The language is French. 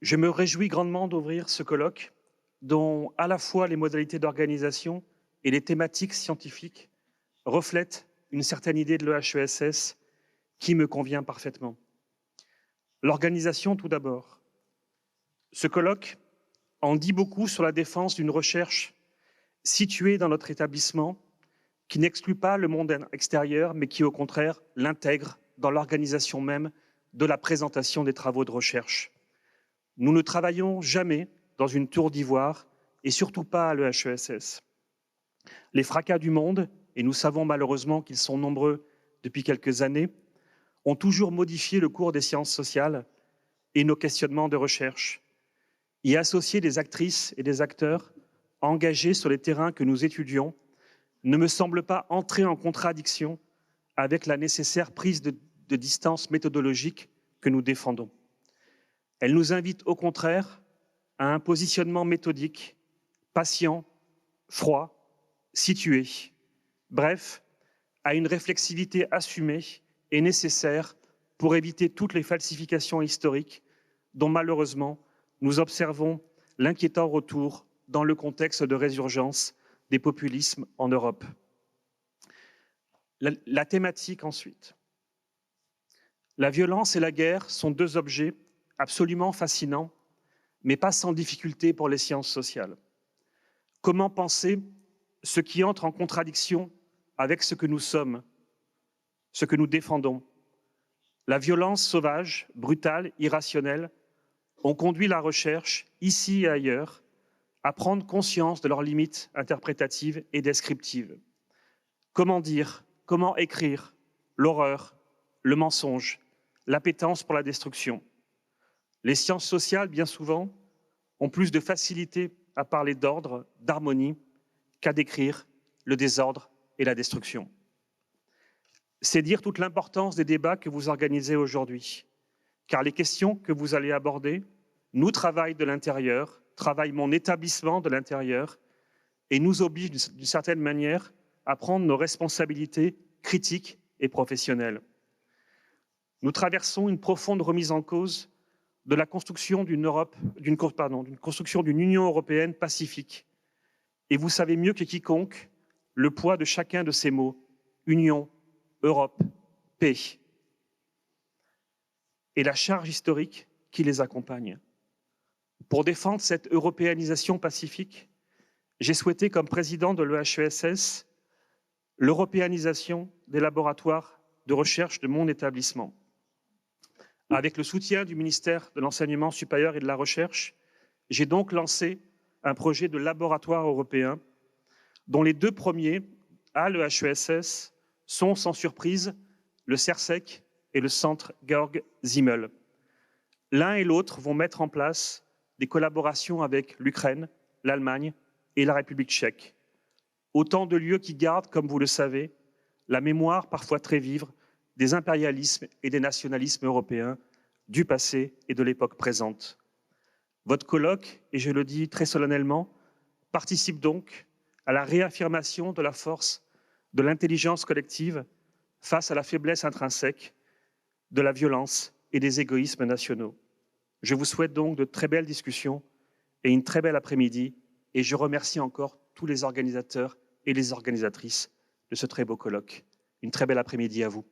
Je me réjouis grandement d'ouvrir ce colloque dont à la fois les modalités d'organisation et les thématiques scientifiques reflètent une certaine idée de l'EHESS qui me convient parfaitement. L'organisation tout d'abord. Ce colloque en dit beaucoup sur la défense d'une recherche située dans notre établissement qui n'exclut pas le monde extérieur, mais qui au contraire l'intègre dans l'organisation même de la présentation des travaux de recherche. Nous ne travaillons jamais dans une tour d'ivoire et surtout pas à l'EHESS. Les fracas du monde, et nous savons malheureusement qu'ils sont nombreux depuis quelques années, ont toujours modifié le cours des sciences sociales et nos questionnements de recherche. Y associer des actrices et des acteurs engagés sur les terrains que nous étudions ne me semble pas entrer en contradiction avec la nécessaire prise de distance méthodologique que nous défendons. Elle nous invite au contraire à un positionnement méthodique, patient, froid, situé, bref, à une réflexivité assumée et nécessaire pour éviter toutes les falsifications historiques dont malheureusement nous observons l'inquiétant retour dans le contexte de résurgence des populismes en Europe. La thématique ensuite. La violence et la guerre sont deux objets absolument fascinants, mais pas sans difficulté pour les sciences sociales. Comment penser ce qui entre en contradiction avec ce que nous sommes, ce que nous défendons? La violence sauvage, brutale, irrationnelle ont conduit la recherche, ici et ailleurs, à prendre conscience de leurs limites interprétatives et descriptives. Comment dire, comment écrire l'horreur, le mensonge, l'appétence pour la destruction? Les sciences sociales, bien souvent, ont plus de facilité à parler d'ordre, d'harmonie, qu'à décrire le désordre et la destruction. C'est dire toute l'importance des débats que vous organisez aujourd'hui, car les questions que vous allez aborder nous travaillent de l'intérieur, travaillent mon établissement de l'intérieur et nous obligent d'une certaine manière à prendre nos responsabilités critiques et professionnelles. Nous traversons une profonde remise en cause de la construction d'une construction d'une Union européenne pacifique. Et vous savez mieux que quiconque le poids de chacun de ces mots, Union, Europe, paix, et la charge historique qui les accompagne. Pour défendre cette européanisation pacifique, j'ai souhaité, comme président de l'EHESS, l'européanisation des laboratoires de recherche de mon établissement. Avec le soutien du ministère de l'Enseignement supérieur et de la Recherche, j'ai donc lancé un projet de laboratoire européen dont les deux premiers, à l'EHESS, sont sans surprise le CERSEC et le Centre Georg Simmel. L'un et l'autre vont mettre en place des collaborations avec l'Ukraine, l'Allemagne et la République tchèque. Autant de lieux qui gardent, comme vous le savez, la mémoire parfois très vive des impérialismes et des nationalismes européens du passé et de l'époque présente. Votre colloque, et je le dis très solennellement, participe donc à la réaffirmation de la force de l'intelligence collective face à la faiblesse intrinsèque de la violence et des égoïsmes nationaux. Je vous souhaite donc de très belles discussions et une très belle après-midi, et je remercie encore tous les organisateurs et les organisatrices de ce très beau colloque. Une très belle après-midi à vous.